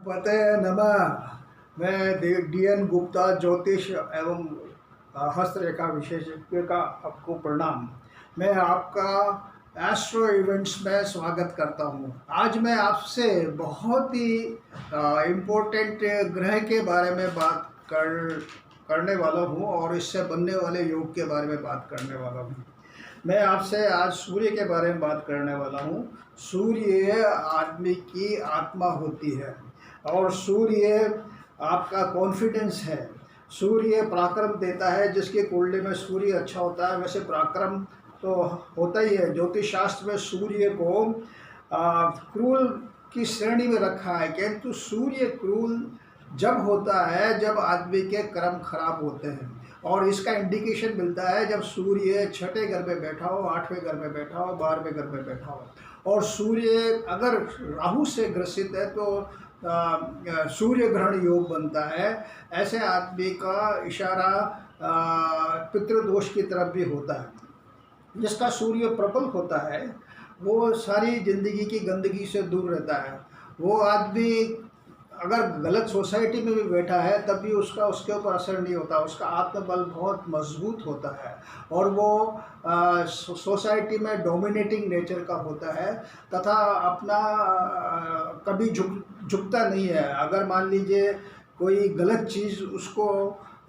पते नमः। मैं डीएन गुप्ता ज्योतिष एवं हस्तरेखा विशेषज्ञ का आपको प्रणाम। मैं आपका एस्ट्रो इवेंट्स में स्वागत करता हूं। आज मैं आपसे बहुत ही इम्पोर्टेंट ग्रह के बारे में करने वाला हूं और इससे बनने वाले योग के बारे में बात करने वाला हूं। मैं आपसे आज सूर्य के बारे में बात करने वाला हूं। सूर्य आदमी की आत्मा होती है और सूर्य आपका कॉन्फिडेंस है। सूर्य पराक्रम देता है। जिसकी कुंडली में सूर्य अच्छा होता है वैसे पराक्रम तो होता ही है। ज्योतिष शास्त्र में सूर्य को क्रूल की श्रेणी में रखा है, किंतु सूर्य क्रूल जब होता है जब आदमी के कर्म खराब होते हैं। और इसका इंडिकेशन मिलता है जब सूर्य छठे घर में बैठा हो, आठवें घर में बैठा हो, 12वें घर में बैठा हो। और सूर्य अगर राहु से ग्रसित है तो सूर्य ग्रहण योग बनता है। ऐसे आदमी का इशारा पितृदोष की तरफ भी होता है। जिसका सूर्य प्रबल होता है वो सारी जिंदगी की गंदगी से दूर रहता है। वो आदमी अगर गलत सोसाइटी में भी बैठा है तब भी उसके ऊपर असर नहीं होता। उसका आत्मबल बहुत मजबूत होता है और वो सोसाइटी में डोमिनेटिंग नेचर का होता है तथा अपना कभी झुकता नहीं है। अगर मान लीजिए कोई गलत चीज़ उसको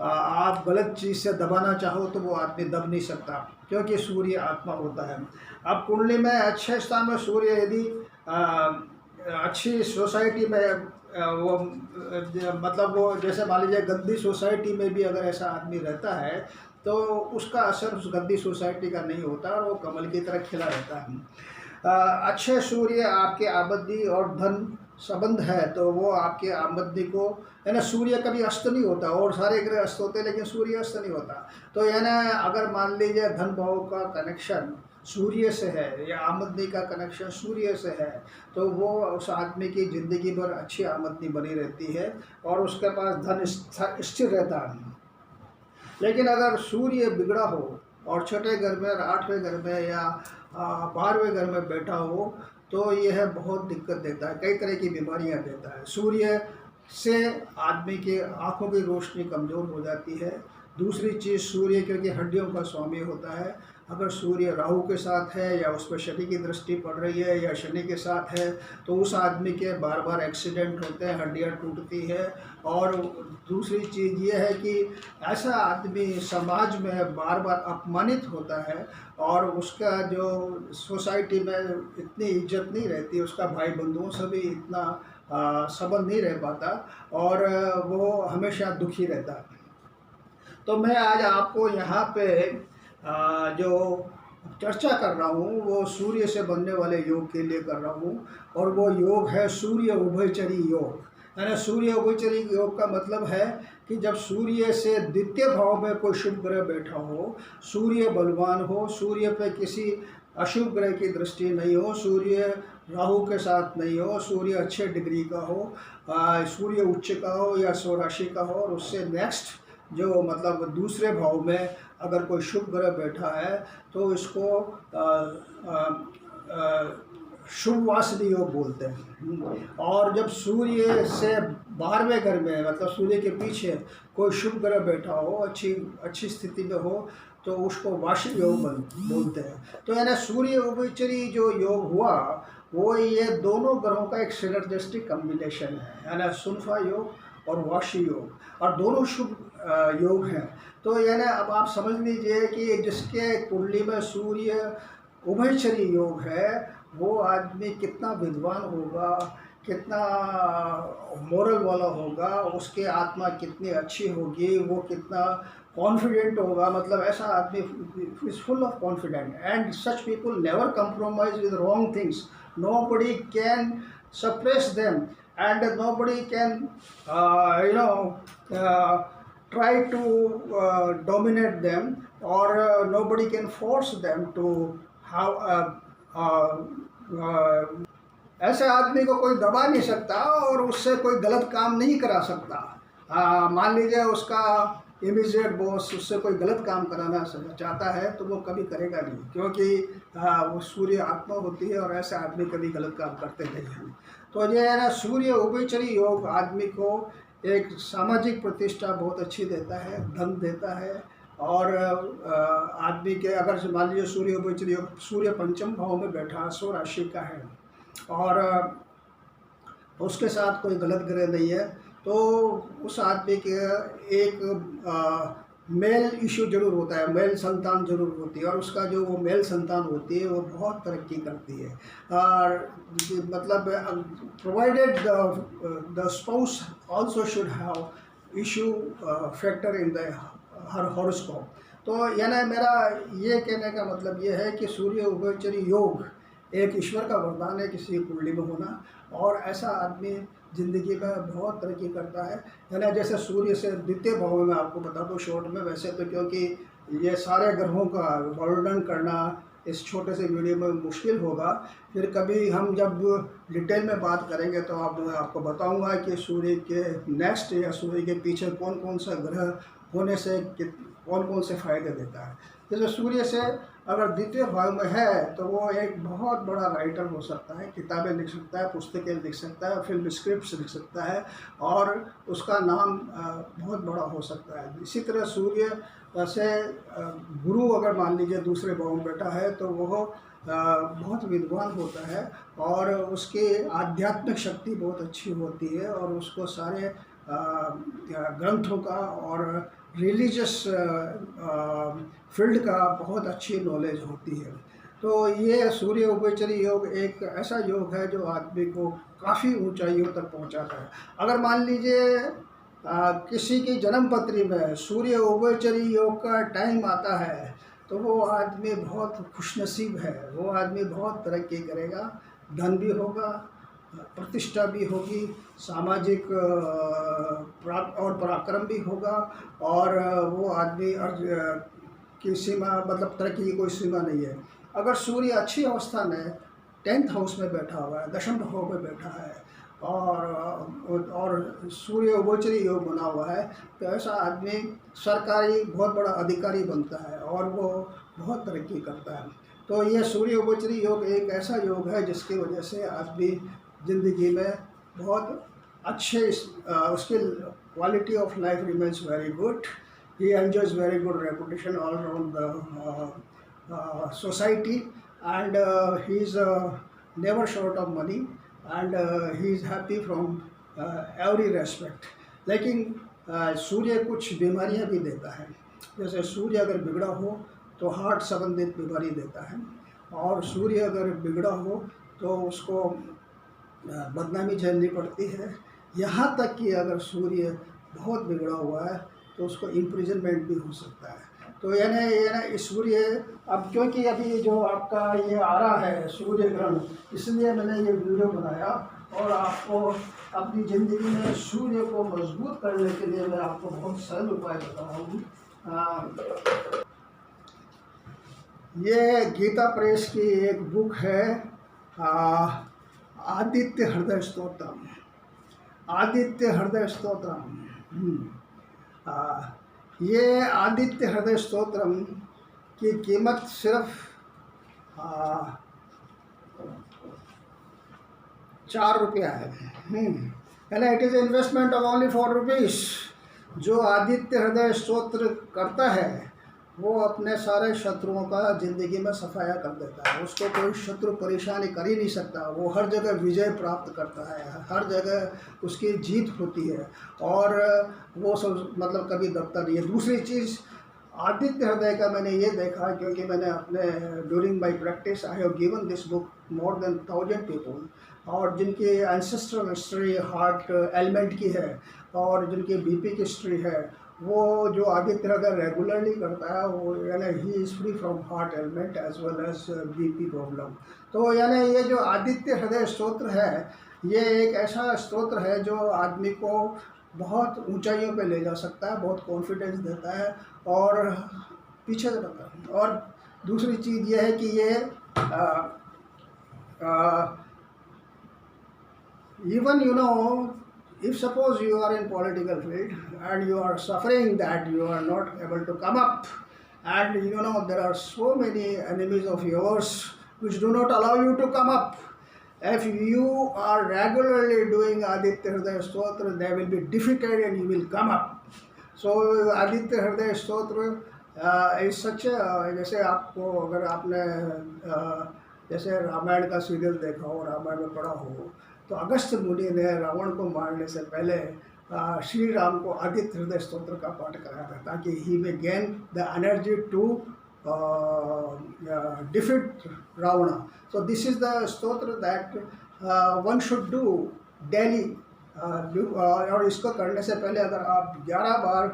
आप गलत चीज़ से दबाना चाहो तो वो आदमी दब नहीं सकता, क्योंकि सूर्य आत्मा होता है। अब कुंडली में अच्छे स्थान में सूर्य यदि अच्छी सोसाइटी में वो मतलब वो जैसे मान लीजिए गंदी सोसाइटी में भी अगर ऐसा आदमी रहता है तो उसका असर उस गंदी सोसाइटी का नहीं होता और वो कमल की तरह खिला रहता है। अच्छे सूर्य आपके आमदनी और धन संबंध है तो वो आपके आमदनी को, यानी सूर्य कभी अस्त नहीं होता और सारे ग्रह अस्त होते हैं लेकिन सूर्य अस्त नहीं होता। तो यानी अगर मान लीजिए धन भाव का कनेक्शन सूर्य से है या आमदनी का कनेक्शन सूर्य से है तो वो उस आदमी की ज़िंदगी भर अच्छी आमदनी बनी रहती है और उसके पास धन स्थिर रहता है। लेकिन अगर सूर्य बिगड़ा हो और छठे घर में, आठवें घर में या 12वें घर में बैठा हो तो यह बहुत दिक्कत देता है, कई तरह की बीमारियां देता है। सूर्य से आदमी के आँखों की रोशनी कमज़ोर हो जाती है। दूसरी चीज़, सूर्य क्योंकि हड्डियों का स्वामी होता है, अगर सूर्य राहु के साथ है या उस पर शनि की दृष्टि पड़ रही है या शनि के साथ है तो उस आदमी के बार बार एक्सीडेंट होते हैं, हड्डियां टूटती है। और दूसरी चीज़ ये है कि ऐसा आदमी समाज में बार बार अपमानित होता है और उसका जो सोसाइटी में इतनी इज्जत नहीं रहती, उसका भाई बंधुओं से भी इतना संबंध नहीं रह पाता और वो हमेशा दुखी रहता है। तो मैं आज आपको यहाँ पे जो चर्चा कर रहा हूँ वो सूर्य से बनने वाले योग के लिए कर रहा हूँ और वो योग है सूर्य उभयचरी योग। यानी सूर्य उभयचरी योग का मतलब है कि जब सूर्य से द्वितीय भाव में कोई शुभ ग्रह बैठा हो, सूर्य बलवान हो, सूर्य पे किसी अशुभ ग्रह की दृष्टि नहीं हो, सूर्य राहु के साथ नहीं हो, सूर्य अच्छे डिग्री का हो, सूर्य उच्च का हो या स्वराशि का हो और उससे नेक्स्ट जो मतलब दूसरे भाव में अगर कोई शुभ ग्रह बैठा है तो इसको शुभ वासनी योग बोलते हैं। और जब सूर्य से 12वें घर में मतलब सूर्य के पीछे कोई शुभ ग्रह बैठा हो, अच्छी स्थिति में हो तो उसको वाशी योग बोलते हैं। तो यानी सूर्य उभयचरी जो योग हुआ वो ये दोनों ग्रहों का एक सिनर्जिस्टिक कॉम्बिनेशन है, यानी सुनफा योग और वाशी योग, और दोनों शुभ योग हैं। तो यानी अब आप समझ लीजिए कि जिसके कुंडली में सूर्य उभयचरी योग है वो आदमी कितना विद्वान होगा, कितना मोरल वाला होगा, उसके आत्मा कितनी अच्छी होगी, वो कितना कॉन्फिडेंट होगा। मतलब ऐसा आदमी is full of confident and such people never compromise with wrong things. Nobody can suppress them and nobody can try to dominate them or nobody can force them to have ऐसे आदमी को कोई दबा नहीं सकता और उससे कोई गलत काम नहीं करा सकता। मान लीजिए उसका इमीडिएट बॉस उससे कोई गलत काम कराना चाहता है तो वो कभी करेगा नहीं, क्योंकि वो सूर्य आत्मा होती है और ऐसे आदमी कभी गलत काम करते नहीं हैं। तो ये है ना, सूर्य उभयचरी योग आदमी को एक सामाजिक प्रतिष्ठा बहुत अच्छी देता है, धन देता है। और आदमी के अगर मान लीजिए सूर्य उभयचरी योग, सूर्य पंचम भाव में बैठा, अश्व राशि का है और उसके साथ कोई गलत ग्रह नहीं है, तो उस आदमी के एक मेल इशू जरूर होता है, मेल संतान जरूर होती है, और उसका जो वो मेल संतान होती है वो बहुत तरक्की करती है। और मतलब provided the spouse also should have issue factor in the her horoscope. तो यानी मेरा ये कहने का मतलब ये है कि सूर्य उभयचरी योग एक ईश्वर का वरदान है किसी कुंडली में होना, और ऐसा आदमी ज़िंदगी में बहुत तरक्की करता है। यानी जैसे सूर्य से द्वितीय भाव में आपको बता दूँ शॉर्ट में, वैसे तो क्योंकि ये सारे ग्रहों का वर्णन करना इस छोटे से वीडियो में मुश्किल होगा, फिर कभी हम जब डिटेल में बात करेंगे तो आपको बताऊंगा कि सूर्य के नेक्स्ट या सूर्य के पीछे कौन कौन सा ग्रह होने से कौन कौन से फायदे देता है। जैसे सूर्य से अगर द्वितीय भाव में है तो वो एक बहुत बड़ा राइटर हो सकता है, किताबें लिख सकता है, पुस्तकें लिख सकता है, फिल्म स्क्रिप्ट्स लिख सकता है, और उसका नाम बहुत बड़ा हो सकता है। इसी तरह सूर्य से गुरु अगर मान लीजिए दूसरे भाव में बैठा है तो वो बहुत विद्वान होता है, और उसकी आध्यात्मिक शक्ति बहुत अच्छी होती है, और उसको सारे ग्रंथों का और रिलीजियस फील्ड का बहुत अच्छी नॉलेज होती है। तो ये सूर्य उभयचरी योग एक ऐसा योग है जो आदमी को काफ़ी ऊंचाइयों तक पहुंचाता है। अगर मान लीजिए किसी की जन्म पत्री में सूर्य उभयचरी योग का टाइम आता है तो वो आदमी बहुत खुशनसीब है, वो आदमी बहुत तरक्की करेगा, धन भी होगा, प्रतिष्ठा भी होगी, सामाजिक और पराक्रम भी होगा, और वो आदमी की सीमा मतलब तरक्की की कोई सीमा नहीं है। अगर सूर्य अच्छी अवस्था में 10th हाउस में बैठा हुआ है, दशम भाव में बैठा है, और सूर्य उभयचरी योग बना हुआ है, तो ऐसा आदमी सरकारी बहुत बड़ा अधिकारी बनता है और वो बहुत तरक्की करता है। तो ये सूर्य उभयचरी योग एक ऐसा योग है जिसकी वजह से आदमी ज़िंदगी में बहुत अच्छे उसकी quality of life remains very good, he enjoys very good reputation all around the society, and he is never short of money, and he is happy from every respect। लेकिन सूर्य कुछ बीमारियां भी देता है, जैसे सूर्य अगर बिगड़ा हो तो हार्ट संबंधित बीमारी देता है, और सूर्य अगर बिगड़ा हो तो उसको बदनामी झेलनी पड़ती है। यहाँ तक कि अगर सूर्य बहुत बिगड़ा हुआ है तो उसको इम्प्रिजनमेंट भी हो सकता है। तो यानी सूर्य अब क्योंकि अभी जो आपका ये आ रहा है सूर्य ग्रहण, इसलिए मैंने ये वीडियो बनाया, और आपको अपनी ज़िंदगी में सूर्य को मजबूत करने के लिए मैं आपको बहुत सरल उपाय बता रहा हूँ। ये गीता प्रेस की एक बुक है, आदित्य हृदय स्तोत्रम, आदित्य हृदय स्तोत्रम। ये आदित्य हृदय स्तोत्रम की कीमत सिर्फ 4 रुपया है। यानी it is investment of only 4 rupees. जो आदित्य हृदय स्तोत्र करता है वो अपने सारे शत्रुओं का ज़िंदगी में सफाया कर देता है, उसको कोई शत्रु परेशानी कर ही नहीं सकता, वो हर जगह विजय प्राप्त करता है, हर जगह उसकी जीत होती है, और वो सब मतलब कभी दबता नहीं है। दूसरी चीज़ आदित्य हृदय का मैंने ये देखा, क्योंकि मैंने अपने during my practice I have given this book more than 1000 people, और जिनकी एंसेस्ट्रल हिस्ट्री हार्ट एलिमेंट की है और जिनकी बीपी की हिस्ट्री है, वो जो आदित्य हृदय रेगुलरली करता है वो यानी he is free from heart ailment as well as BP problem. तो यानी ये जो आदित्य हृदय स्तोत्र है ये एक ऐसा स्तोत्र है जो आदमी को बहुत ऊंचाइयों पे ले जा सकता है, बहुत कॉन्फिडेंस देता है, और पीछे से रहता है। और दूसरी चीज़ ये है कि ये even if suppose you are in political field and you are suffering that you are not able to come up, and you know there are so many enemies of yours which do not allow you to come up. If you are regularly doing Aditya Hriday Stotra, they will be defeated and you will come up. So Aditya Hriday Stotra is such a, जैसे आपको अगर आपने जैसे रामायण का serial देखा हो, रामायण में पढ़ा हो, तो अगस्त्य मुनि ने रावण को मारने से पहले श्री राम को आदित्य हृदय स्तोत्र का पाठ कराया था, ताकि he may gain the energy to defeat Ravana. So this is the stotra that one should do daily. और इसको करने से पहले अगर आप 11 बार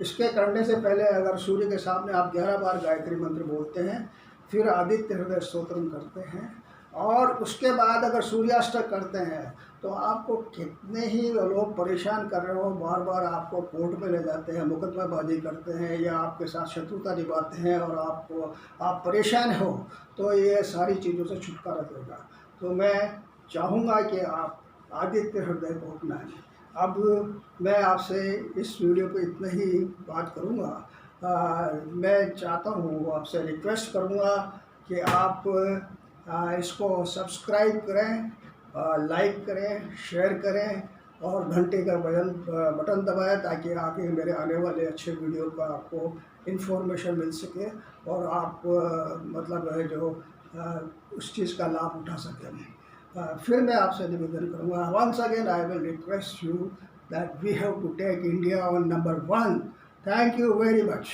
इसके करने से पहले अगर सूर्य के सामने आप 11 बार गायत्री मंत्र बोलते हैं, फिर आदित्य हृदय स्तोत्रम करते हैं, और उसके बाद अगर सूर्याष्टक करते हैं, तो आपको कितने ही लोग परेशान कर रहे हो, बार बार आपको कोर्ट में ले जाते हैं, मुकदमाबाजी करते हैं या आपके साथ शत्रुता निभाते हैं और आप परेशान हो, तो ये सारी चीज़ों से छुटकारा देगा। तो मैं चाहूँगा कि आप आदित्य हृदय को अपनाएं। अब मैं आपसे इस वीडियो पे इतना ही बात करूँगा। मैं चाहता हूँ, आपसे रिक्वेस्ट करूँगा कि आप इसको सब्सक्राइब करें, लाइक करें, शेयर करें और घंटे का बटन दबाएं, ताकि आगे मेरे आने वाले अच्छे वीडियो का आपको इन्फॉर्मेशन मिल सके और आप मतलब है जो उस चीज़ का लाभ उठा सकें। फिर मैं आपसे निवेदन करूँगा, once again I will request you that we have to take India on number 1। Thank you very much.